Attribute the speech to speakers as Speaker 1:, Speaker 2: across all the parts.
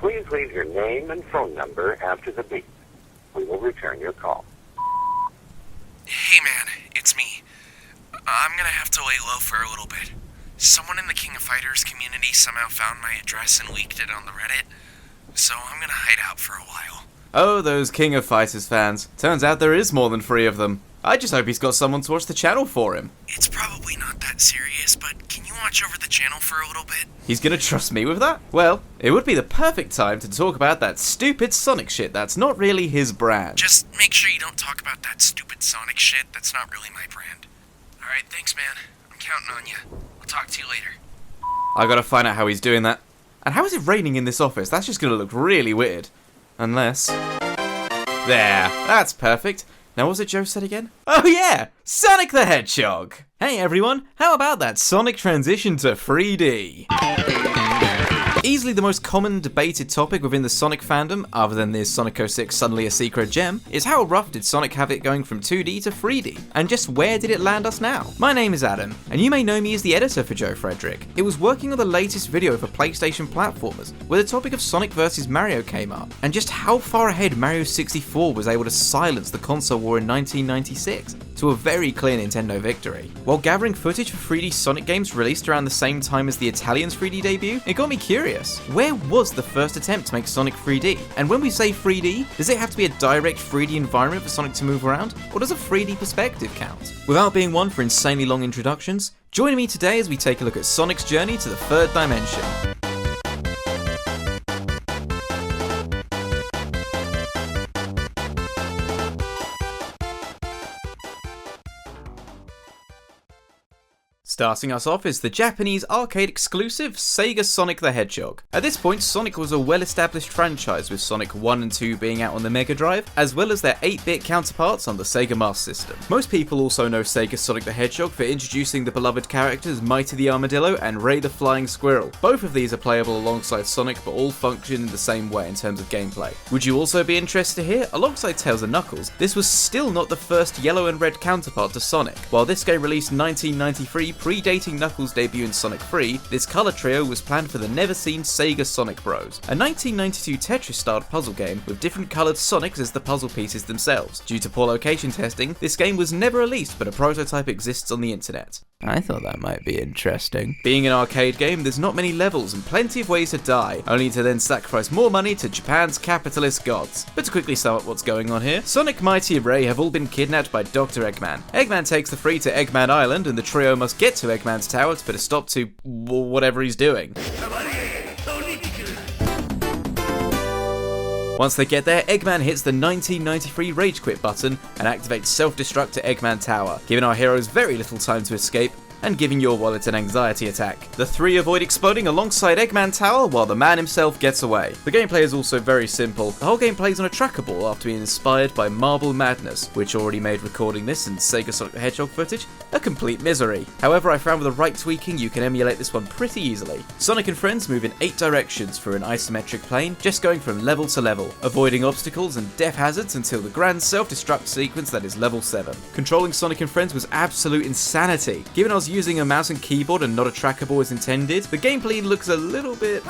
Speaker 1: Please leave your name and phone number after the beep. We will return your call.
Speaker 2: Hey man, it's me. I'm gonna have to lay low for a little bit. Someone in the King of Fighters community somehow found my address and leaked it on the Reddit, so I'm gonna hide out for a while.
Speaker 3: Oh, those King of Fighters fans. Turns out there is more than 3 of them. I just hope he's got someone to watch the channel for him.
Speaker 2: It's probably not that serious, but can you watch over the channel for a little bit?
Speaker 3: He's gonna trust me with that? Well, it would be the perfect time to talk about that stupid Sonic shit that's not really his brand.
Speaker 2: Just make sure you don't talk about that stupid Sonic shit. That's not really my brand. Alright, thanks man. I'm counting on you. I'll talk to you later.
Speaker 3: I gotta find out how he's doing that. And how is it raining in this office? That's just gonna look really weird. Unless... There, that's perfect. Now, what was it Joe said again? Oh yeah! Sonic the Hedgehog! Hey everyone, how about that Sonic transition to 3D? Easily the most common debated topic within the Sonic fandom, other than is Sonic 06 suddenly a secret gem, is how rough did Sonic have it going from 2D to 3D, and just where did it land us now? My name is Adam, and you may know me as the editor for JoeFredrick. It was working on the latest video for PlayStation platformers, where the topic of Sonic vs Mario came up, and just how far ahead Mario 64 was able to silence the console war in 1996, to a very clear Nintendo victory. While gathering footage for 3D Sonic games released around the same time as the Italian's 3D debut, it got me curious. Where was the first attempt to make Sonic 3D? And when we say 3D, does it have to be a direct 3D environment for Sonic to move around? Or does a 3D perspective count? Without being one for insanely long introductions, join me today as we take a look at Sonic's journey to the 3rd dimension. Starting us off is the Japanese arcade exclusive Sega Sonic the Hedgehog. At this point, Sonic was a well-established franchise, with Sonic 1 and 2 being out on the Mega Drive, as well as their 8-bit counterparts on the Sega Master System. Most people also know Sega Sonic the Hedgehog for introducing the beloved characters Mighty the Armadillo and Ray the Flying Squirrel. Both of these are playable alongside Sonic, but all function in the same way in terms of gameplay. Would you also be interested to hear, alongside Tails and Knuckles, this was still not the first yellow and red counterpart to Sonic. While this game released in 1993, predating Knuckles' debut in Sonic 3, this colour trio was planned for the never-seen Sega Sonic Bros, a 1992 Tetris-styled puzzle game with different coloured Sonics as the puzzle pieces themselves. Due to poor location testing, this game was never released, but a prototype exists on the internet. I thought that might be interesting. Being an arcade game, there's not many levels and plenty of ways to die, only to then sacrifice more money to Japan's capitalist gods. But to quickly sum up what's going on here, Sonic, Mighty and Ray have all been kidnapped by Dr. Eggman. Eggman takes the 3 to Eggman Island, and the trio must get to Eggman's tower to put a stop to whatever he's doing. Once they get there, Eggman hits the 1993 Rage Quit button and activates self-destruct to Eggman Tower, giving our heroes very little time to escape and giving your wallet an anxiety attack. The 3 avoid exploding alongside Eggman Tower while the man himself gets away. The gameplay is also very simple. The whole game plays on a tracker ball after being inspired by Marble Madness, which already made recording this and Sega Sonic the Hedgehog footage a complete misery. However, I found with the right tweaking you can emulate this one pretty easily. Sonic and friends move in 8 directions through an isometric plane, just going from level to level, avoiding obstacles and death hazards until the grand self-destruct sequence that is level 7. Controlling Sonic and friends was absolute insanity. Given I was using a mouse and keyboard and not a trackable as intended, the gameplay looks a little bit...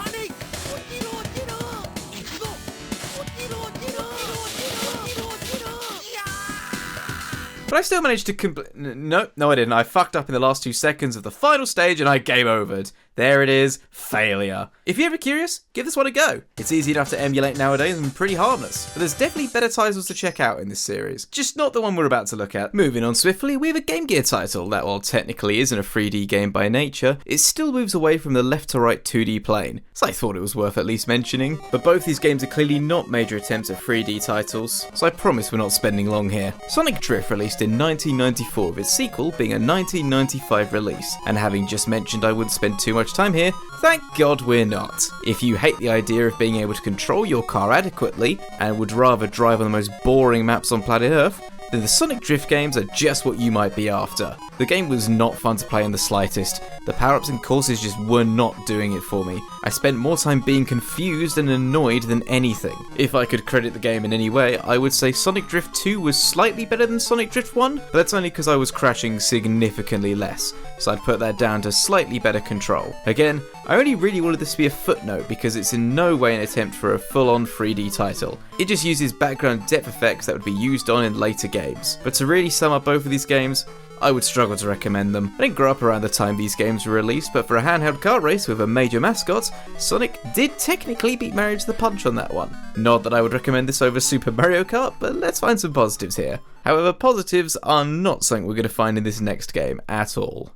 Speaker 3: But I still managed to No, I didn't. I fucked up in the last 2 seconds of the final stage and I game overed. There it is, failure. If you're ever curious, give this one a go. It's easy enough to emulate nowadays and pretty harmless, but there's definitely better titles to check out in this series. Just not the one we're about to look at. Moving on swiftly, we have a Game Gear title that, while technically isn't a 3D game by nature, it still moves away from the left to right 2D plane, so I thought it was worth at least mentioning. But both these games are clearly not major attempts at 3D titles, so I promise we're not spending long here. Sonic Drift released in 1994, with its sequel being a 1995 release, and having just mentioned I wouldn't spend too much time here, thank God we're not. If you hate the idea of being able to control your car adequately, and would rather drive on the most boring maps on planet Earth, then the Sonic Drift games are just what you might be after. The game was not fun to play in the slightest. The power-ups and courses just were not doing it for me. I spent more time being confused and annoyed than anything. If I could credit the game in any way, I would say Sonic Drift 2 was slightly better than Sonic Drift 1, but that's only because I was crashing significantly less, so I'd put that down to slightly better control. Again, I only really wanted this to be a footnote because it's in no way an attempt for a full-on 3D title. It just uses background depth effects that would be used on in later games. But to really sum up both of these games, I would struggle to recommend them. I didn't grow up around the time these games were released, but for a handheld kart race with a major mascot, Sonic did technically beat Mario to the punch on that one. Not that I would recommend this over Super Mario Kart, but let's find some positives here. However, positives are not something we're going to find in this next game at all.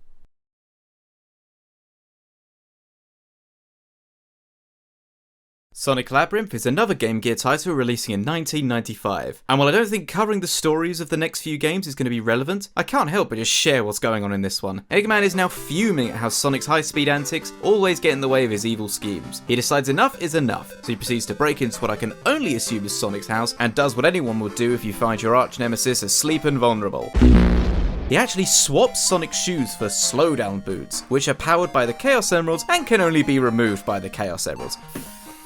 Speaker 3: Sonic Labyrinth is another Game Gear title releasing in 1995, and while I don't think covering the stories of the next few games is going to be relevant, I can't help but just share what's going on in this one. Eggman is now fuming at how Sonic's high-speed antics always get in the way of his evil schemes. He decides enough is enough, so he proceeds to break into what I can only assume is Sonic's house, and does what anyone would do if you find your arch-nemesis asleep and vulnerable. He actually swaps Sonic's shoes for slowdown boots, which are powered by the Chaos Emeralds and can only be removed by the Chaos Emeralds.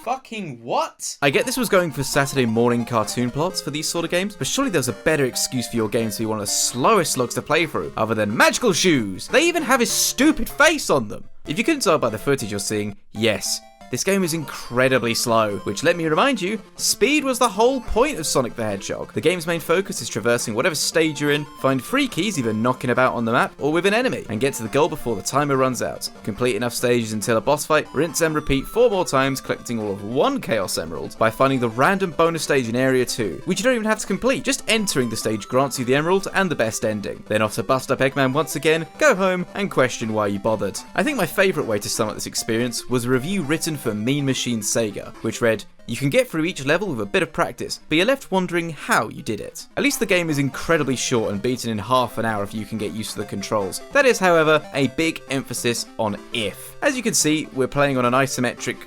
Speaker 3: Fucking what? I get this was going for Saturday morning cartoon plots for these sort of games, but surely there's a better excuse for your games to be one of the slowest slugs to play through, other than magical shoes. They even have his stupid face on them. If you couldn't tell by the footage you're seeing, yes, this game is incredibly slow, which, let me remind you, speed was the whole point of Sonic the Hedgehog. The game's main focus is traversing whatever stage you're in, find free keys either knocking about on the map or with an enemy, and get to the goal before the timer runs out. Complete enough stages until a boss fight, rinse and repeat 4 more times, collecting all of 1 Chaos Emerald by finding the random bonus stage in Area 2, which you don't even have to complete. Just entering the stage grants you the emerald and the best ending. Then off to bust up Eggman once again, go home, and question why you bothered. I think my favourite way to sum up this experience was a review written for Mean Machine Sega, which read, "You can get through each level with a bit of practice, but you're left wondering how you did it." At least the game is incredibly short and beaten in half an hour if you can get used to the controls. That is, however, a big emphasis on if. As you can see, we're playing on an isometric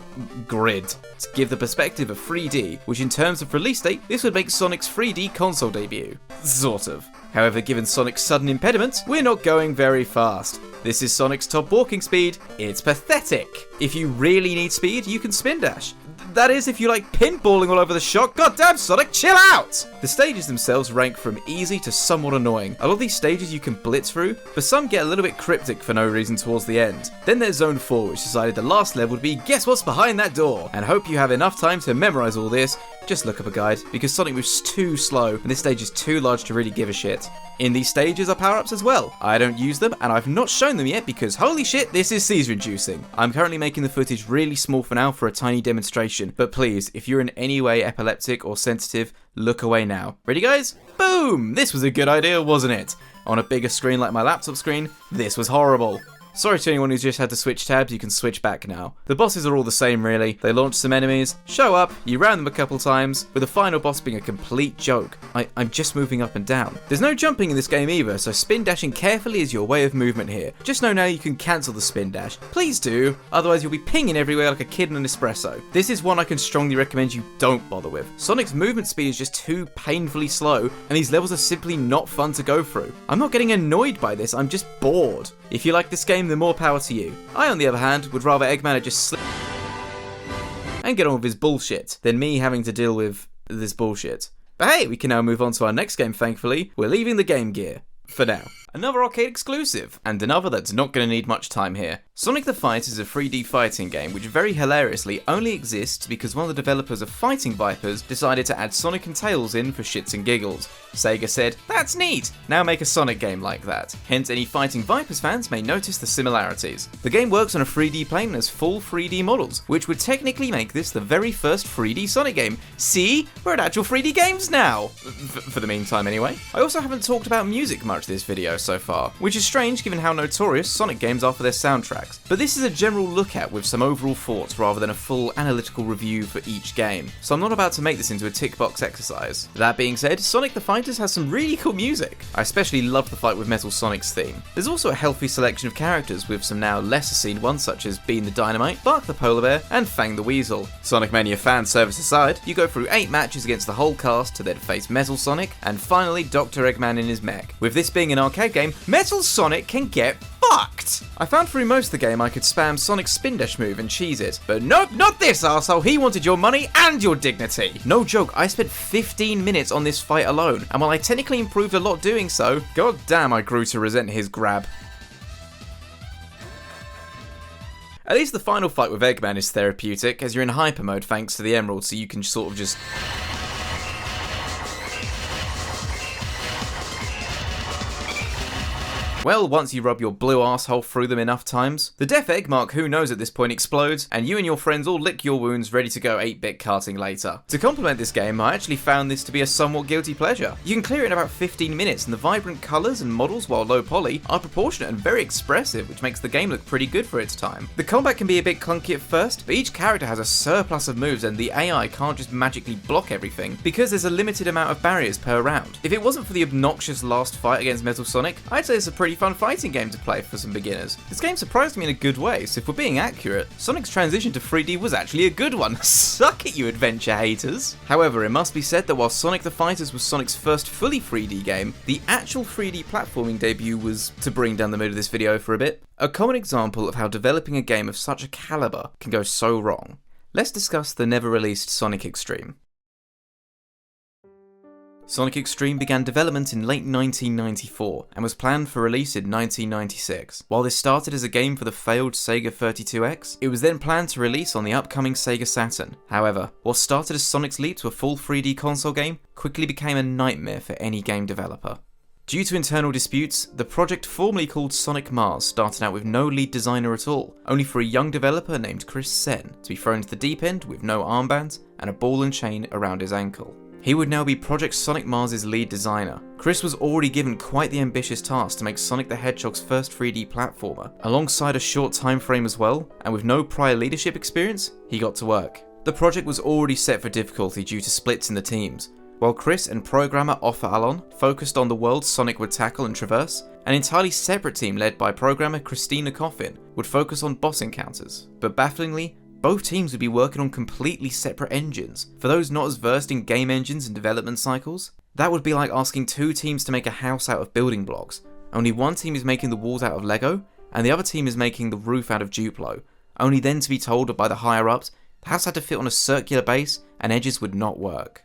Speaker 3: grid to give the perspective of 3D, which in terms of release date, this would make Sonic's 3D console debut. Sort of. However, given Sonic's sudden impediment, we're not going very fast. This is Sonic's top walking speed. It's pathetic. If you really need speed, you can spin dash. That is, if you like pinballing all over the shop. Goddamn, Sonic, chill out! The stages themselves rank from easy to somewhat annoying. A lot of these stages you can blitz through, but some get a little bit cryptic for no reason towards the end. Then there's Zone 4, which decided the last level would be guess what's behind that door, and hope you have enough time to memorize all this. Just look up a guide, because Sonic moves too slow, and this stage is too large to really give a shit. In these stages are power-ups as well. I don't use them, and I've not shown them yet because holy shit, this is seizure-inducing. I'm currently making the footage really small for now for a tiny demonstration, but please, if you're in any way epileptic or sensitive, look away now. Ready guys? Boom! This was a good idea, wasn't it? On a bigger screen like my laptop screen, this was horrible. Sorry to anyone who's just had to switch tabs, you can switch back now. The bosses are all the same really. They launch some enemies, show up, you round them a couple times, with the final boss being a complete joke. I'm just moving up and down. There's no jumping in this game either, so spin dashing carefully is your way of movement here. Just know now you can cancel the spin dash. Please do, otherwise you'll be pinging everywhere like a kid in an espresso. This is one I can strongly recommend you don't bother with. Sonic's movement speed is just too painfully slow, and these levels are simply not fun to go through. I'm not getting annoyed by this, I'm just bored. If you like this game, then more power to you. I, on the other hand, would rather Eggman had just slip and get on with his bullshit than me having to deal with this bullshit. But hey, we can now move on to our next game, thankfully. We're leaving the Game Gear. For now. Another arcade exclusive, and another that's not going to need much time here. Sonic the Fight is a 3D fighting game which very hilariously only exists because one of the developers of Fighting Vipers decided to add Sonic and Tails in for shits and giggles. Sega said, "That's neat, now make a Sonic game like that." Hence any Fighting Vipers fans may notice the similarities. The game works on a 3D plane and has full 3D models, which would technically make this the very first 3D Sonic game. See? We're at actual 3D games now! For the meantime anyway. I also haven't talked about music much this video so far, which is strange given how notorious Sonic games are for their soundtrack. soundtracks, but this is a general look at with some overall thoughts rather than a full analytical review for each game, so I'm not about to make this into a tick box exercise. That being said, Sonic the Fighters has some really cool music. I especially love the fight with Metal Sonic's theme. There's also a healthy selection of characters with some now lesser seen ones such as Bean the Dynamite, Bark the Polar Bear, and Fang the Weasel. Sonic Mania fan service aside, you go through 8 matches against the whole cast to then face Metal Sonic, and finally Dr. Eggman in his mech. With this being an arcade game, Metal Sonic can get fucked! I found through most of the game I could spam Sonic's spin dash move and cheese it, but nope, not this arsehole, he wanted your money and your dignity! No joke, I spent 15 minutes on this fight alone, and while I technically improved a lot doing so, god damn I grew to resent his grab. At least the final fight with Eggman is therapeutic, as you're in hyper mode thanks to the emerald, so you can sort of just... Well, once you rub your blue arsehole through them enough times, the death egg mark who knows at this point explodes, and you and your friends all lick your wounds ready to go 8-bit karting later. To complement this game, I actually found this to be a somewhat guilty pleasure. You can clear it in about 15 minutes, and the vibrant colours and models, while low poly, are proportionate and very expressive, which makes the game look pretty good for its time. The combat can be a bit clunky at first, but each character has a surplus of moves and the AI can't just magically block everything, because there's a limited amount of barriers per round. If it wasn't for the obnoxious last fight against Metal Sonic, I'd say it's a pretty fun fighting game to play for some beginners. This game surprised me in a good way, so if we're being accurate, Sonic's transition to 3D was actually a good one. Suck it, you adventure haters! However, it must be said that while Sonic the Fighters was Sonic's first fully 3D game, the actual 3D platforming debut was, to bring down the mood of this video for a bit, a common example of how developing a game of such a caliber can go so wrong. Let's discuss the never-released Sonic Extreme. Sonic Extreme began development in late 1994 and was planned for release in 1996. While this started as a game for the failed Sega 32X, it was then planned to release on the upcoming Sega Saturn. However, what started as Sonic's leap to a full 3D console game quickly became a nightmare for any game developer. Due to internal disputes, the project formerly called Sonic Mars started out with no lead designer at all, only for a young developer named Chris Sen to be thrown into the deep end with no armbands and a ball and chain around his ankle. He would now be Project Sonic Mars' lead designer. Chris was already given quite the ambitious task to make Sonic the Hedgehog's first 3D platformer, alongside a short time frame as well, and with no prior leadership experience, he got to work. The project was already set for difficulty due to splits in the teams. While Chris and programmer Offa Allon focused on the world Sonic would tackle and traverse, an entirely separate team led by programmer Christina Coffin would focus on boss encounters. But bafflingly, both teams would be working on completely separate engines. For those not as versed in game engines and development cycles, that would be like asking 2 teams to make a house out of building blocks. Only one team is making the walls out of Lego, and the other team is making the roof out of Duplo, only then to be told by the higher ups the house had to fit on a circular base and edges would not work.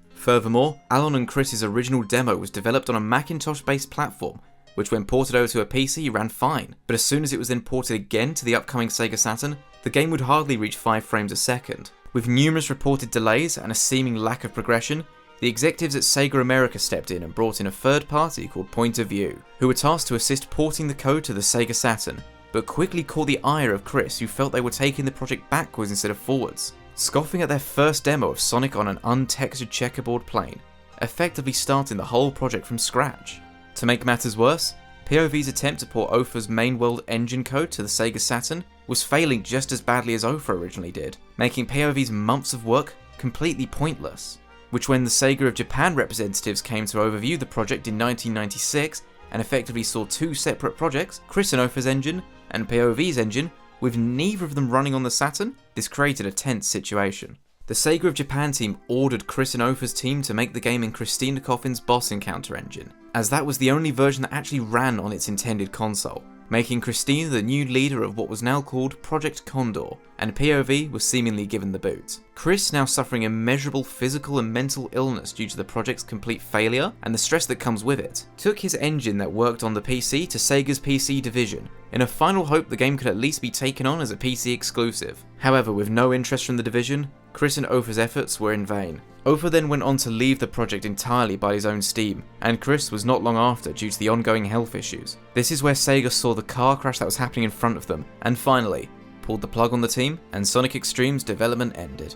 Speaker 3: Furthermore, Allon and Chris's original demo was developed on a Macintosh-based platform, which when ported over to a PC ran fine, but as soon as it was then ported again to the upcoming Sega Saturn, the game would hardly reach 5 frames a second. With numerous reported delays and a seeming lack of progression, the executives at Sega America stepped in and brought in a third party called Point of View, who were tasked to assist porting the code to the Sega Saturn, but quickly caught the ire of Chris, who felt they were taking the project backwards instead of forwards, scoffing at their first demo of Sonic on an untextured checkerboard plane, effectively starting the whole project from scratch. To make matters worse, POV's attempt to port Offa's main world engine code to the Sega Saturn was failing just as badly as Offa originally did, making POV's months of work completely pointless. Which when the Sega of Japan representatives came to overview the project in 1996 and effectively saw 2 separate projects, Chris and Offa's engine and POV's engine, with neither of them running on the Saturn, this created a tense situation. The Sega of Japan team ordered Chris and Offa's team to make the game in Christina Coffin's boss encounter engine, as that was the only version that actually ran on its intended console, making Christina the new leader of what was now called Project Condor, and POV was seemingly given the boot. Chris, now suffering immeasurable physical and mental illness due to the project's complete failure and the stress that comes with it, took his engine that worked on the PC to Sega's PC division, in a final hope the game could at least be taken on as a PC exclusive. However, with no interest from the division, Chris and Offa's efforts were in vain. Offa then went on to leave the project entirely by his own steam, and Chris was not long after due to the ongoing health issues. This is where Sega saw the car crash that was happening in front of them, and finally, pulled the plug on the team, and Sonic Extreme's development ended.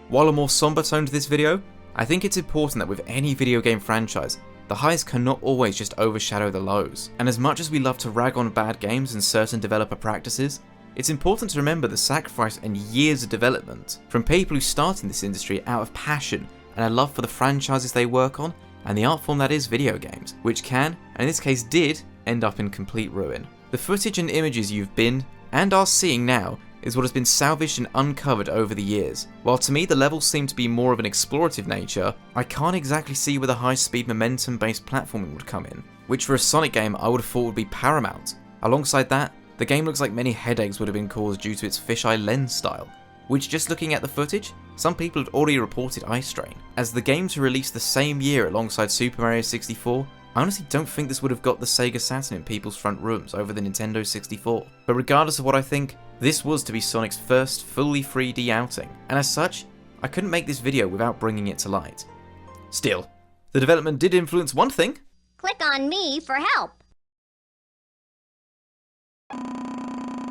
Speaker 3: While a more somber tone to this video, I think it's important that with any video game franchise, the highs cannot always just overshadow the lows. And as much as we love to rag on bad games and certain developer practices, it's important to remember the sacrifice and years of development from people who start in this industry out of passion and a love for the franchises they work on and the art form that is video games, which can, and in this case did, end up in complete ruin. The footage and images you've been, and are seeing now, is what has been salvaged and uncovered over the years. While to me the levels seem to be more of an explorative nature, I can't exactly see where the high-speed momentum-based platforming would come in, which for a Sonic game I would have thought would be paramount. Alongside that, the game looks like many headaches would have been caused due to its fisheye lens style, which just looking at the footage, some people had already reported eye strain. As the game to release the same year alongside Super Mario 64, I honestly don't think this would have got the Sega Saturn in people's front rooms over the Nintendo 64. But regardless of what I think, this was to be Sonic's first fully 3D outing, and as such, I couldn't make this video without bringing it to light. Still, the development did influence one thing.
Speaker 4: Click on me for help.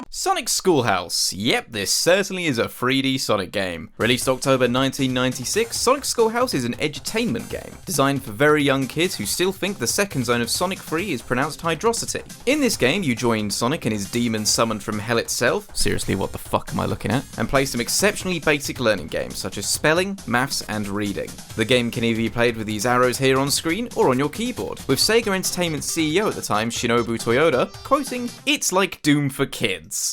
Speaker 3: Sonic Schoolhouse. Yep, this certainly is a 3D Sonic game. Released October 1996, Sonic Schoolhouse is an edutainment game, designed for very young kids who still think the second zone of Sonic 3 is pronounced Hydrocity. In this game, you join Sonic and his demon summoned from hell itself, seriously what the fuck am I looking at, and play some exceptionally basic learning games such as spelling, maths and reading. The game can either be played with these arrows here on screen or on your keyboard, with Sega Entertainment's CEO at the time, Shinobu Toyoda, quoting, "It's like Doom for kids."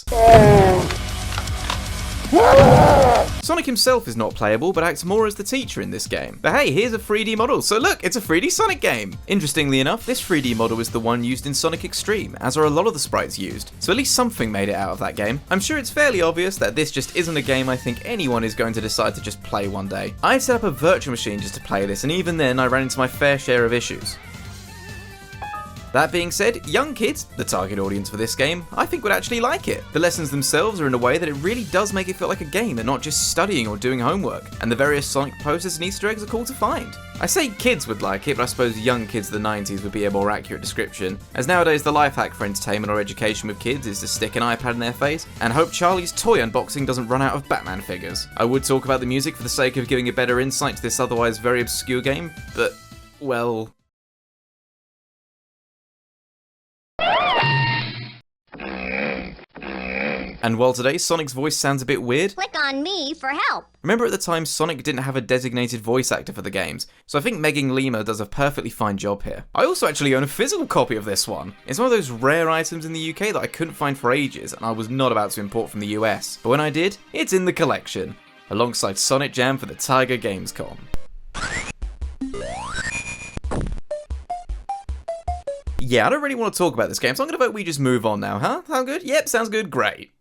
Speaker 3: Sonic himself is not playable, but acts more as the teacher in this game. But hey, here's a 3D model, so look, it's a 3D Sonic game! Interestingly enough, this 3D model is the one used in Sonic Extreme, as are a lot of the sprites used, so at least something made it out of that game. I'm sure it's fairly obvious that this just isn't a game I think anyone is going to decide to just play one day. I set up a virtual machine just to play this, and even then I ran into my fair share of issues. That being said, young kids, the target audience for this game, I think would actually like it. The lessons themselves are in a way that it really does make it feel like a game and not just studying or doing homework, and the various Sonic posters and Easter eggs are cool to find. I say kids would like it, but I suppose young kids of the 90s would be a more accurate description, as nowadays the life hack for entertainment or education with kids is to stick an iPad in their face and hope Charlie's toy unboxing doesn't run out of Batman figures. I would talk about the music for the sake of giving a better insight to this otherwise very obscure game, but, well... And while today Sonic's voice sounds a bit weird,
Speaker 4: Click on me for help.
Speaker 3: remember at the time Sonic didn't have a designated voice actor for the games, so I think Megan Lima does a perfectly fine job here. I also actually own a physical copy of this one. It's one of those rare items in the UK that I couldn't find for ages and I was not about to import from the US, but when I did, it's in the collection, alongside Sonic Jam for the Tiger Gamescom. Yeah, I don't really want to talk about this game, so I'm going to vote we just move on now, huh? Sound good? Yep, sounds good, great.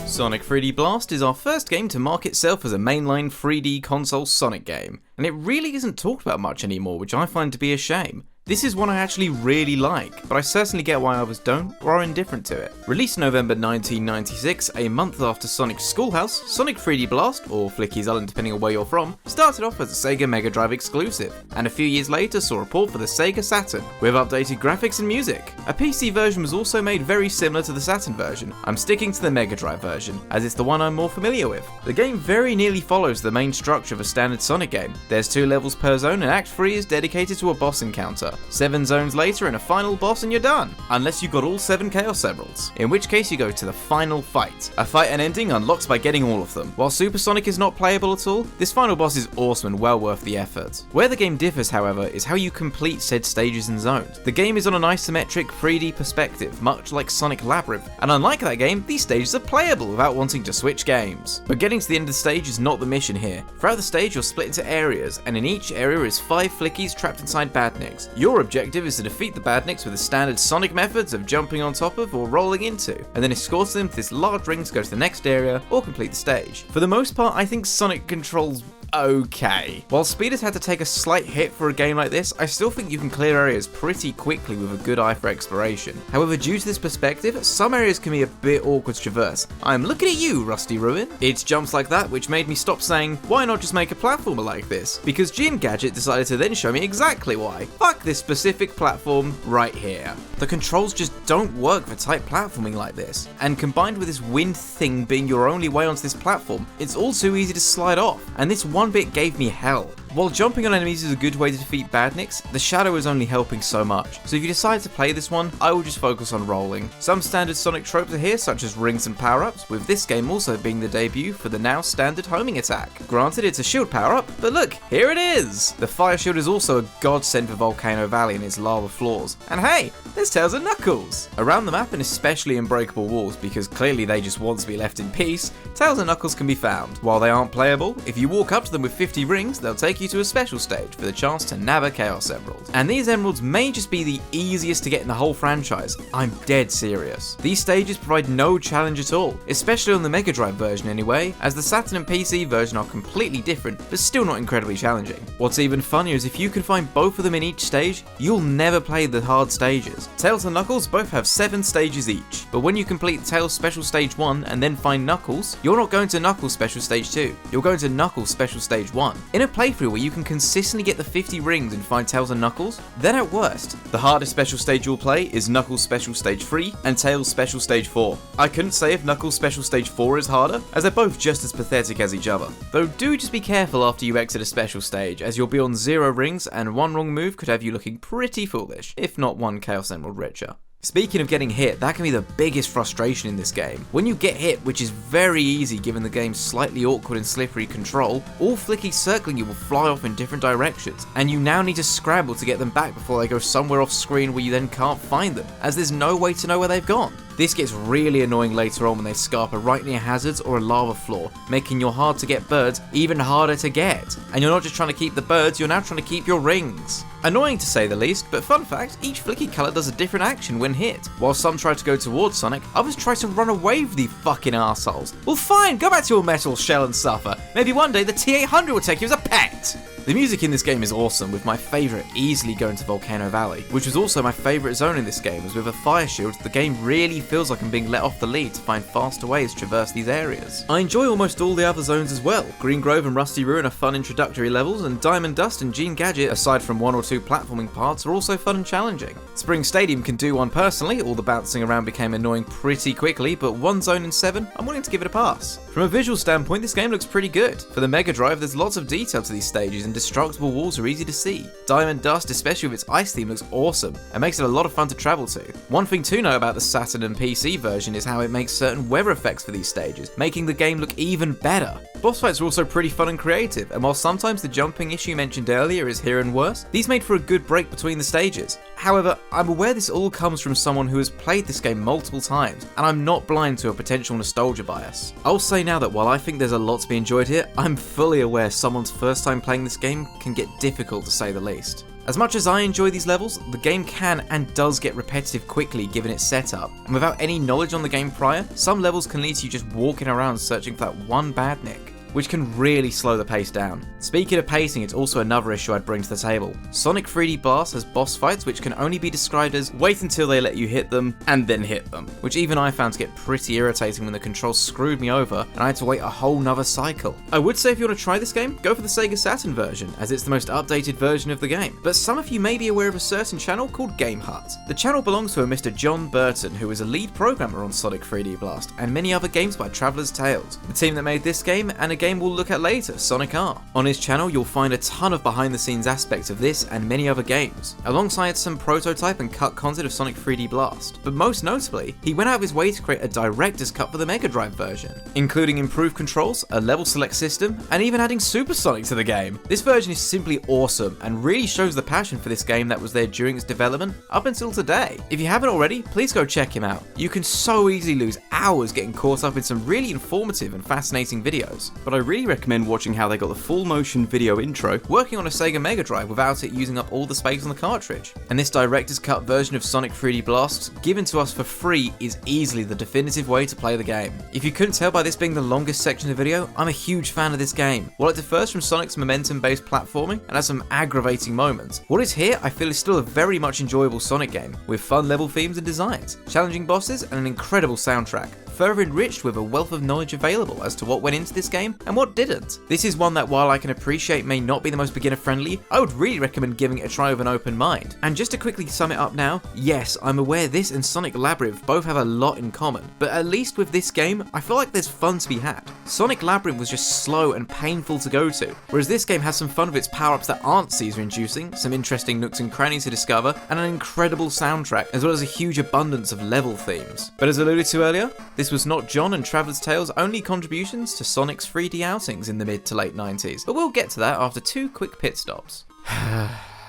Speaker 3: Sonic 3D Blast is our first game to mark itself as a mainline 3D console Sonic game, and it really isn't talked about much anymore, which I find to be a shame. This is one I actually really like, but I certainly get why others don't or are indifferent to it. Released November 1996, a month after Sonic Schoolhouse, Sonic 3D Blast, or Flicky's Island depending on where you're from, started off as a Sega Mega Drive exclusive, and a few years later saw a port for the Sega Saturn, with updated graphics and music. A PC version was also made very similar to the Saturn version. I'm sticking to the Mega Drive version, as it's the one I'm more familiar with. The game very nearly follows the main structure of a standard Sonic game. There's 2 levels per zone, and Act 3 is dedicated to a boss encounter. 7 zones later and a final boss and you're done. Unless you got all 7 Chaos Emeralds, in which case you go to the final fight. A fight and ending unlocked by getting all of them. While Super Sonic is not playable at all, this final boss is awesome and well worth the effort. Where the game differs, however, is how you complete said stages and zones. The game is on an isometric 3D perspective, much like Sonic Labyrinth, and unlike that game, these stages are playable without wanting to switch games. But getting to the end of the stage is not the mission here. Throughout the stage you're split into areas, and in each area is 5 Flickies trapped inside Badniks. Your objective is to defeat the Badniks with the standard Sonic methods of jumping on top of or rolling into, and then escort them to this large ring to go to the next area or complete the stage. For the most part, I think Sonic controls okay. While speed has had to take a slight hit for a game like this, I still think you can clear areas pretty quickly with a good eye for exploration. However, due to this perspective, some areas can be a bit awkward to traverse. I'm looking at you, Rusty Ruin. It's jumps like that which made me stop saying, why not just make a platformer like this? Because Jim Gadget decided to then show me exactly why. Fuck this specific platform right here. The controls just don't work for tight platforming like this, and combined with this wind thing being your only way onto this platform, it's all too easy to slide off, and this one bit gave me hell. While jumping on enemies is a good way to defeat badniks, the shadow is only helping so much, so if you decide to play this one, I will just focus on rolling. Some standard Sonic tropes are here, such as rings and power-ups, with this game also being the debut for the now standard homing attack. Granted, it's a shield power-up, but look, here it is! The fire shield is also a godsend for Volcano Valley and its lava floors. And hey, there's Tails and Knuckles! Around the map, and especially in breakable walls, because clearly they just want to be left in peace, Tails and Knuckles can be found. While they aren't playable, if you walk up to them with 50 rings, they'll take you to a special stage for the chance to nab a Chaos Emerald. And these emeralds may just be the easiest to get in the whole franchise. I'm dead serious. These stages provide no challenge at all, especially on the Mega Drive version anyway, as the Saturn and PC version are completely different, but still not incredibly challenging. What's even funnier is if you can find both of them in each stage, you'll never play the hard stages. Tails and Knuckles both have 7 stages each, but when you complete Tails Special Stage 1 and then find Knuckles, you're not going to Knuckles Special Stage 2, you're going to Knuckles Special Stage 1. In a playthrough where you can consistently get the 50 rings and find Tails and Knuckles, then at worst, the hardest special stage you'll play is Knuckles Special Stage 3 and Tails Special Stage 4. I couldn't say if Knuckles Special Stage 4 is harder, as they're both just as pathetic as each other. Though do just be careful after you exit a special stage, as you'll be on 0 rings and one wrong move could have you looking pretty foolish, if not one Chaos Emerald richer. Speaking of getting hit, that can be the biggest frustration in this game. When you get hit, which is very easy given the game's slightly awkward and slippery control, all flickies circling you will fly off in different directions, and you now need to scramble to get them back before they go somewhere off screen where you then can't find them, as there's no way to know where they've gone. This gets really annoying later on when they scarper right near hazards or a lava floor, making your hard to get birds even harder to get. And you're not just trying to keep the birds, you're now trying to keep your rings. Annoying to say the least, but fun fact, each flicky colour does a different action when hit. While some try to go towards Sonic, others try to run away with the fucking arseholes. Well fine, go back to your metal shell and suffer. Maybe one day the T-800 will take you as a pet. The music in this game is awesome, with my favourite easily going to Volcano Valley, which was also my favourite zone in this game, as with a fire shield, the game really feels like I'm being let off the lead to find faster ways to traverse these areas. I enjoy almost all the other zones as well. Green Grove and Rusty Ruin are fun introductory levels, and Diamond Dust and Gene Gadget, aside from 1 or 2 platforming parts, are also fun and challenging. Spring Stadium can do one personally, all the bouncing around became annoying pretty quickly, but one zone in 7, I'm willing to give it a pass. From a visual standpoint, this game looks pretty good. For the Mega Drive, there's lots of detail to these stages, and destructible walls are easy to see. Diamond Dust, especially with its ice theme, looks awesome and makes it a lot of fun to travel to. One thing to know about the Saturn and PC version is how it makes certain weather effects for these stages, making the game look even better. Boss fights are also pretty fun and creative, and while sometimes the jumping issue mentioned earlier is here and worse, these made for a good break between the stages. However, I'm aware this all comes from someone who has played this game multiple times, and I'm not blind to a potential nostalgia bias. I'll say now that while I think there's a lot to be enjoyed here, I'm fully aware someone's first time playing this game can get difficult to say the least. As much as I enjoy these levels, the game can and does get repetitive quickly given its setup, and without any knowledge on the game prior, some levels can lead to you just walking around searching for that one badnik, which can really slow the pace down. Speaking of pacing, it's also another issue I'd bring to the table. Sonic 3D Blast has boss fights which can only be described as wait until they let you hit them, and then hit them, which even I found to get pretty irritating when the controls screwed me over and I had to wait a whole nother cycle. I would say if you want to try this game, go for the Sega Saturn version, as it's the most updated version of the game. But some of you may be aware of a certain channel called Game Hut. The channel belongs to a Mr. John Burton, who is a lead programmer on Sonic 3D Blast and many other games by Traveller's Tales, the team that made this game and a game we'll look at later, Sonic R. On his channel you'll find a ton of behind the scenes aspects of this and many other games, alongside some prototype and cut content of Sonic 3D Blast. But most notably, he went out of his way to create a director's cut for the Mega Drive version, including improved controls, a level select system, and even adding Super Sonic to the game. This version is simply awesome and really shows the passion for this game that was there during its development up until today. If you haven't already, please go check him out. You can so easily lose hours getting caught up in some really informative and fascinating videos, but I really recommend watching how they got the full motion video intro working on a Sega Mega Drive without it using up all the space on the cartridge. And this director's cut version of Sonic 3D Blast, given to us for free, is easily the definitive way to play the game. If you couldn't tell by this being the longest section of the video, I'm a huge fan of this game. While it differs from Sonic's momentum-based platforming and has some aggravating moments, what is here I feel is still a very much enjoyable Sonic game, with fun level themes and designs, challenging bosses, and an incredible soundtrack, further enriched with a wealth of knowledge available as to what went into this game and what didn't. This is one that, while I can appreciate may not be the most beginner friendly, I would really recommend giving it a try with an open mind. And just to quickly sum it up now, yes, I'm aware this and Sonic Labyrinth both have a lot in common, but at least with this game, I feel like there's fun to be had. Sonic Labyrinth was just slow and painful to go to, whereas this game has some fun with its power-ups that aren't seizure-inducing, some interesting nooks and crannies to discover, and an incredible soundtrack, as well as a huge abundance of level themes. But as alluded to earlier, this was not John and Traveller's Tale's only contributions to Sonic's 3D outings in the mid to late 90s, but we'll get to that after 2 quick pit stops.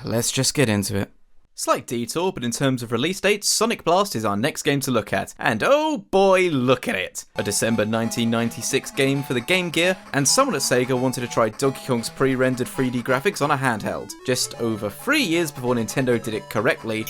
Speaker 3: Let's just get into it. Slight detour, but in terms of release dates, Sonic Blast is our next game to look at, and oh boy, look at it! A December 1996 game for the Game Gear, and someone at Sega wanted to try Donkey Kong's pre-rendered 3D graphics on a handheld, just over 3 years before Nintendo did it correctly.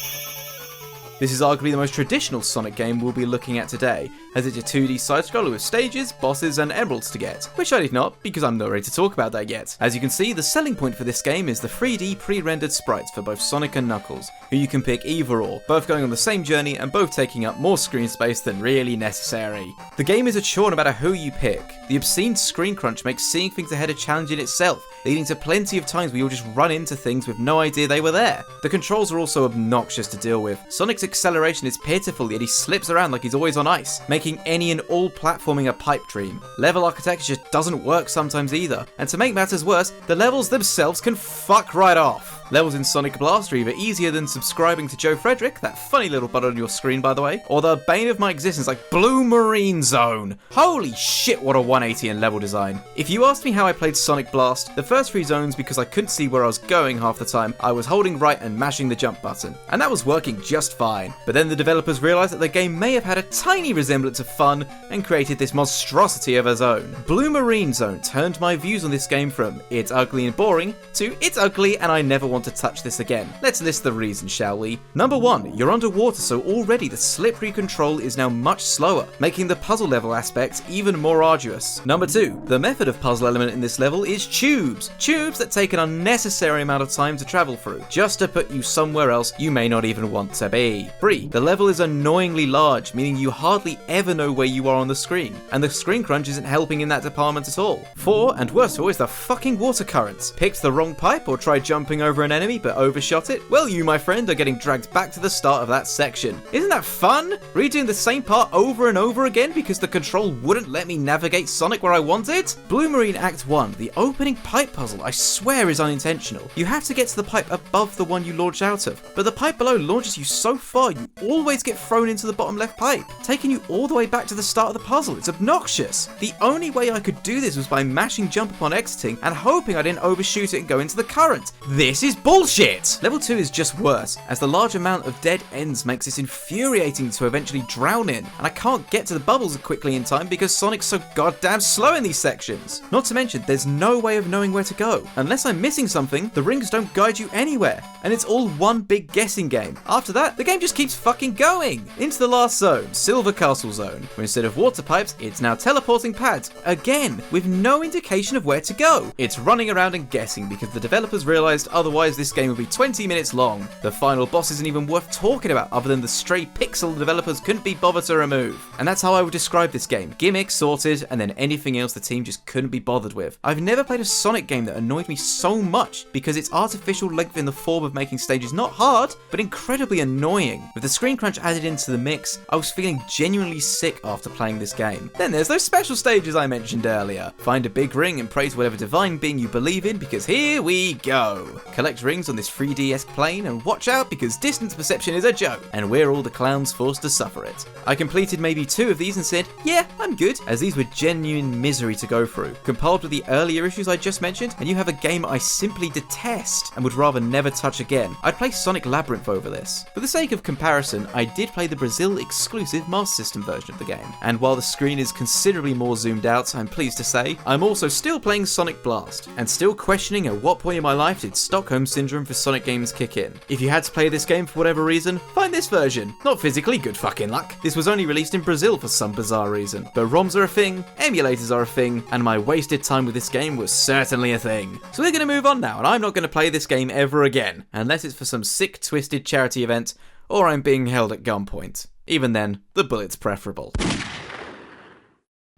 Speaker 3: This is arguably the most traditional Sonic game we'll be looking at today, as it's a 2D side-scroller with stages, bosses and emeralds to get, which I did not, because I'm not ready to talk about that yet. As you can see, the selling point for this game is the 3D pre-rendered sprites for both Sonic and Knuckles, who you can pick either or, both going on the same journey and both taking up more screen space than really necessary. The game is a chore no matter who you pick. The obscene screen crunch makes seeing things ahead a challenge in itself, leading to plenty of times where you'll just run into things with no idea they were there. The controls are also obnoxious to deal with. Sonic's acceleration is pitiful, yet he slips around like he's always on ice, making any and all platforming a pipe dream. Level architecture just doesn't work sometimes either, and to make matters worse, the levels themselves can fuck right off. Levels in Sonic Blast are either easier than subscribing to JoeFredrick, that funny little button on your screen by the way, or the bane of my existence like Blue Marine Zone. Holy shit, what a 180 in level design. If you asked me how I played Sonic Blast, the first 3 zones, because I couldn't see where I was going half the time, I was holding right and mashing the jump button, and that was working just fine. But then the developers realised that the game may have had a tiny resemblance of fun, and created this monstrosity of a zone. Blue Marine Zone turned my views on this game from it's ugly and boring, to it's ugly and I never want to touch this again. Let's list the reasons, shall we? Number 1, you're underwater, so already the slippery control is now much slower, making the puzzle level aspect even more arduous. Number 2, the method of puzzle element in this level is tubes. Tubes that take an unnecessary amount of time to travel through, just to put you somewhere else you may not even want to be. 3, the level is annoyingly large, meaning you hardly ever know where you are on the screen, and the screen crunch isn't helping in that department at all. 4, and worst of all, is the fucking water currents. Picked the wrong pipe or tried jumping over an enemy but overshot it? Well, you, my friend, are getting dragged back to the start of that section. Isn't that fun? Redoing the same part over and over again because the control wouldn't let me navigate Sonic where I wanted? Blue Marine Act 1, the opening pipe puzzle, I swear is unintentional. You have to get to the pipe above the one you launch out of, but the pipe below launches you so far you always get thrown into the bottom left pipe, taking you all the way back to the start of the puzzle. It's obnoxious. The only way I could do this was by mashing jump upon exiting and hoping I didn't overshoot it and go into the current. This is bullshit! Level 2 is just worse, as the large amount of dead ends makes this infuriating to eventually drown in, and I can't get to the bubbles quickly in time because Sonic's so goddamn slow in these sections. Not to mention, there's no way of knowing where to go. Unless I'm missing something, the rings don't guide you anywhere, and it's all one big guessing game. After that, the game just keeps fucking going. Into the last zone, Silver Castle Zone, where instead of water pipes, it's now teleporting pads, again, with no indication of where to go. It's running around and guessing because the developers realised otherwise this game would be 20 minutes long. The final boss isn't even worth talking about other than the stray pixel the developers couldn't be bothered to remove. And that's how I would describe this game. Gimmicks sorted, and then anything else the team just couldn't be bothered with. I've never played a Sonic game that annoyed me so much because its artificial length in the form of making stages not hard, but incredibly annoying. With the screen crunch added into the mix, I was feeling genuinely sick after playing this game. Then there's those special stages I mentioned earlier. Find a big ring and pray to whatever divine being you believe in, because here we go. Collect rings on this 3DS plane and watch out because distance perception is a joke, and we're all the clowns forced to suffer it. I completed maybe 2 of these and said, yeah, I'm good, as these were genuine misery to go through, compiled with the earlier issues I just mentioned, and you have a game I simply detest and would rather never touch again. I'd play Sonic Labyrinth over this. For the sake of comparison, I did play the Brazil exclusive Master System version of the game, and while the screen is considerably more zoomed out, I'm pleased to say, I'm also still playing Sonic Blast, and still questioning at what point in my life did Stockholm Syndrome for Sonic games kick in. If you had to play this game for whatever reason, find this version. Not physically, good fucking luck. This was only released in Brazil for some bizarre reason. But ROMs are a thing, emulators are a thing, and my wasted time with this game was certainly a thing. So we're going to move on now, and I'm not going to play this game ever again, unless it's for some sick, twisted charity event, or I'm being held at gunpoint. Even then, the bullet's preferable.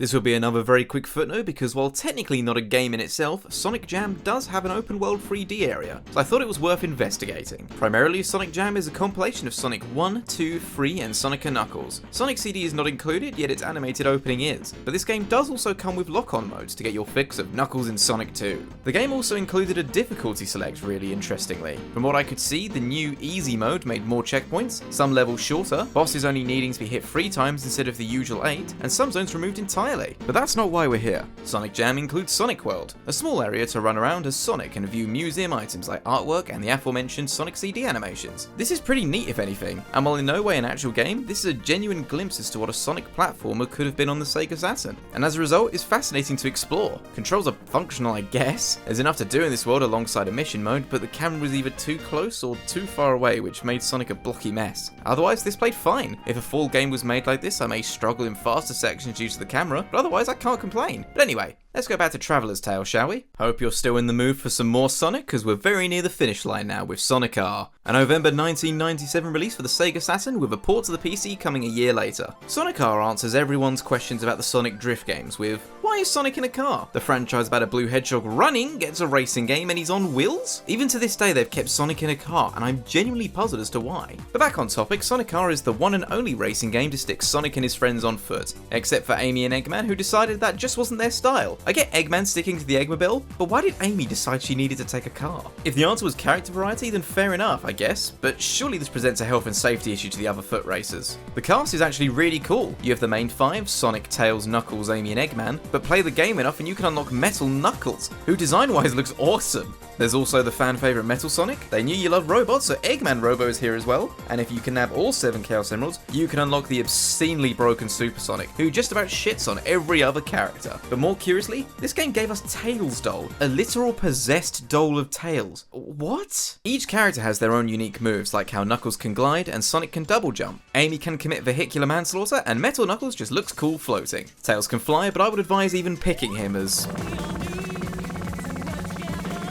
Speaker 3: This will be another very quick footnote because while technically not a game in itself, Sonic Jam does have an open world 3D area, so I thought it was worth investigating. Primarily, Sonic Jam is a compilation of Sonic 1, 2, 3 and Sonic & Knuckles. Sonic CD is not included, yet its animated opening is, but this game does also come with lock-on modes to get your fix of Knuckles in Sonic 2. The game also included a difficulty select really interestingly. From what I could see, the new easy mode made more checkpoints, some levels shorter, bosses only needing to be hit 3 times instead of the usual 8, and some zones removed entirely. But that's not why we're here. Sonic Jam includes Sonic World, a small area to run around as Sonic and view museum items like artwork and the aforementioned Sonic CD animations. This is pretty neat if anything, and while in no way an actual game, this is a genuine glimpse as to what a Sonic platformer could have been on the Sega Saturn, and as a result, it's fascinating to explore. Controls are functional, I guess. There's enough to do in this world alongside a mission mode, but the camera was either too close or too far away, which made Sonic a blocky mess. Otherwise, this played fine. If a full game was made like this, I may struggle in faster sections due to the camera, but otherwise I can't complain. But anyway, let's go back to Traveller's Tale, shall we? Hope you're still in the mood for some more Sonic, because we're very near the finish line now with Sonic R, a November 1997 release for the Sega Saturn with a port to the PC coming a year later. Sonic R answers everyone's questions about the Sonic Drift games with, why is Sonic in a car? The franchise about a blue hedgehog running gets a racing game and he's on wheels? Even to this day they've kept Sonic in a car, and I'm genuinely puzzled as to why. But back on topic, Sonic R is the one and only racing game to stick Sonic and his friends on foot, except for Amy and Eggman, who decided that just wasn't their style. I get Eggman sticking to the Eggmobile, but why did Amy decide she needed to take a car? If the answer was character variety, then fair enough, I guess, but surely this presents a health and safety issue to the other foot racers. The cast is actually really cool. You have the main 5, Sonic, Tails, Knuckles, Amy and Eggman, but play the game enough and you can unlock Metal Knuckles, who design-wise looks awesome. There's also the fan favourite Metal Sonic. They knew you love robots, so Eggman Robo is here as well, and if you can nab all 7 Chaos Emeralds, you can unlock the obscenely broken Super Sonic, who just about shits on every other character. But more curiously, this game gave us Tails Doll, a literal possessed doll of Tails. What? Each character has their own unique moves, like how Knuckles can glide and Sonic can double jump. Amy can commit vehicular manslaughter, and Metal Knuckles just looks cool floating. Tails can fly, but I would advise even picking him as...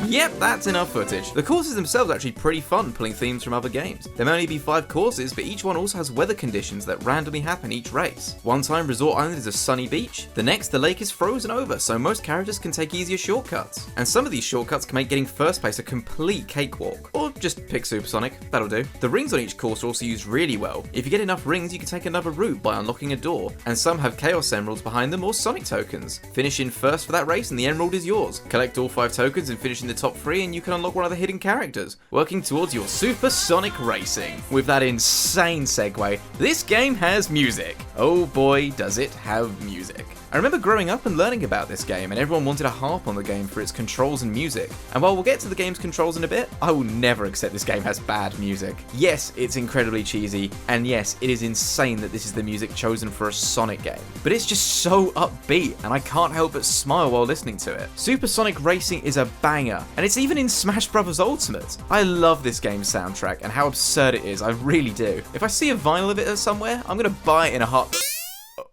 Speaker 3: Yep, that's enough footage. The courses themselves are actually pretty fun, pulling themes from other games. There may only be 5 courses, but each one also has weather conditions that randomly happen each race. One time, Resort Island is a sunny beach. The next, the lake is frozen over, so most characters can take easier shortcuts. And some of these shortcuts can make getting first place a complete cakewalk. Or just pick Supersonic, that'll do. The rings on each course are also used really well. If you get enough rings, you can take another route by unlocking a door. And some have Chaos Emeralds behind them or Sonic tokens. Finish in first for that race and the Emerald is yours. Collect all 5 tokens and finish in the top 3 and you can unlock one of the hidden characters, working towards your Super Sonic Racing. With that insane segue, this game has music. Oh boy, does it have music. I remember growing up and learning about this game, and everyone wanted to harp on the game for its controls and music. And while we'll get to the game's controls in a bit, I will never accept this game has bad music. Yes, it's incredibly cheesy, and yes, it is insane that this is the music chosen for a Sonic game. But it's just so upbeat, and I can't help but smile while listening to it. Super Sonic Racing is a banger, and it's even in Smash Bros. Ultimate. I love this game's soundtrack, and how absurd it is, I really do. If I see a vinyl of it somewhere, I'm gonna buy it in a heart.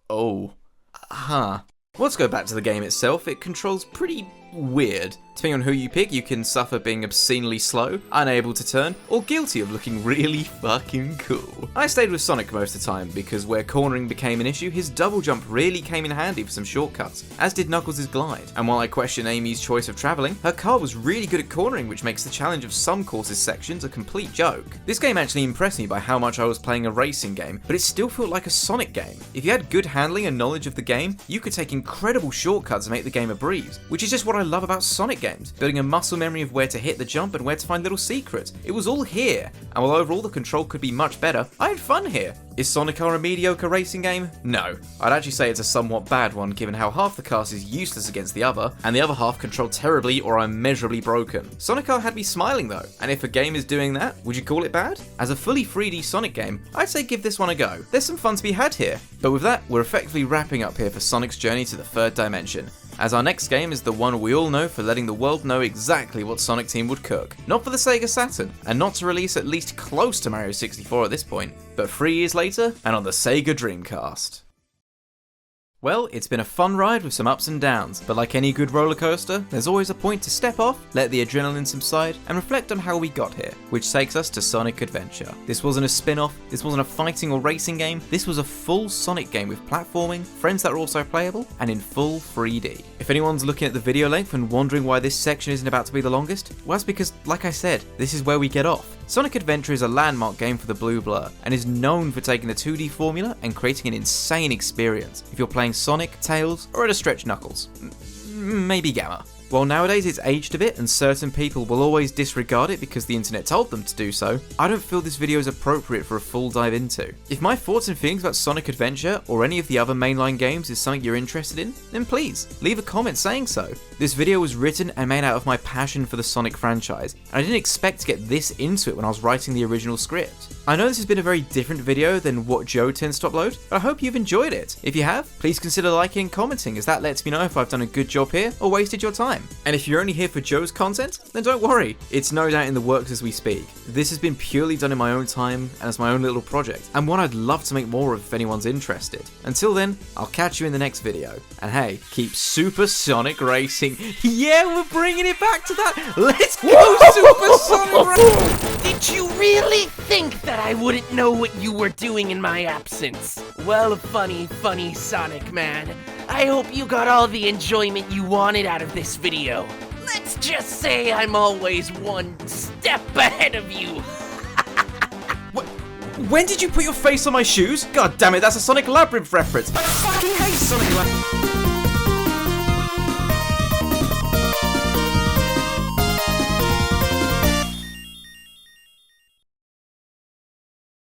Speaker 3: Oh. Huh. Let's go back to the game itself. It controls pretty weird. Depending on who you pick, you can suffer being obscenely slow, unable to turn, or guilty of looking really fucking cool. I stayed with Sonic most of the time because where cornering became an issue, his double jump really came in handy for some shortcuts, as did Knuckles' glide. And while I question Amy's choice of travelling, her car was really good at cornering, which makes the challenge of some courses sections a complete joke. This game actually impressed me by how much I was playing a racing game, but it still felt like a Sonic game. If you had good handling and knowledge of the game, you could take incredible shortcuts and make the game a breeze, which is just what I love about Sonic games, building a muscle memory of where to hit the jump and where to find little secrets. It was all here, and while overall the control could be much better, I had fun here. Is Sonic R a mediocre racing game? No. I'd actually say it's a somewhat bad one given how half the cast is useless against the other, and the other half controlled terribly or are immeasurably broken. Sonic R had me smiling though, and if a game is doing that, would you call it bad? As a fully 3D Sonic game, I'd say give this one a go. There's some fun to be had here. But with that, we're effectively wrapping up here for Sonic's journey to the 3rd dimension, as our next game is the one we all know for letting the world know exactly what Sonic Team would cook. Not for the Sega Saturn, and not to release at least close to Mario 64 at this point, but 3 years later, and on the Sega Dreamcast. Well, it's been a fun ride with some ups and downs, but like any good roller coaster, there's always a point to step off, let the adrenaline subside, and reflect on how we got here, which takes us to Sonic Adventure. This wasn't a spin-off, this wasn't a fighting or racing game, this was a full Sonic game with platforming, friends that are also playable, and in full 3D. If anyone's looking at the video length and wondering why this section isn't about to be the longest, well that's because, like I said, this is where we get off. Sonic Adventure is a landmark game for the Blue Blur, and is known for taking the 2D formula and creating an insane experience if you're playing Sonic, Tails, or at a stretch Knuckles. Maybe Gamma. While nowadays it's aged a bit and certain people will always disregard it because the internet told them to do so, I don't feel this video is appropriate for a full dive into. If my thoughts and feelings about Sonic Adventure or any of the other mainline games is something you're interested in, then please, leave a comment saying so. This video was written and made out of my passion for the Sonic franchise, and I didn't expect to get this into it when I was writing the original script. I know this has been a very different video than what Joe tends to upload, but I hope you've enjoyed it. If you have, please consider liking and commenting, as that lets me know if I've done a good job here or wasted your time. And if you're only here for Joe's content, then don't worry, it's no doubt in the works as we speak. This has been purely done in my own time and as my own little project, and one I'd love to make more of if anyone's interested. Until then, I'll catch you in the next video. And hey, keep Super Sonic racing. Yeah, we're bringing it back to that. Let's go, Super Sonic racing!
Speaker 5: Did you really think that I wouldn't know what you were doing in my absence? Well, funny Sonic man. I hope you got all the enjoyment you wanted out of this video. Let's just say I'm always one step ahead of you.
Speaker 3: When did you put your face on my shoes? God damn it, that's a Sonic Labyrinth reference. I fucking hate Sonic Labyrinth.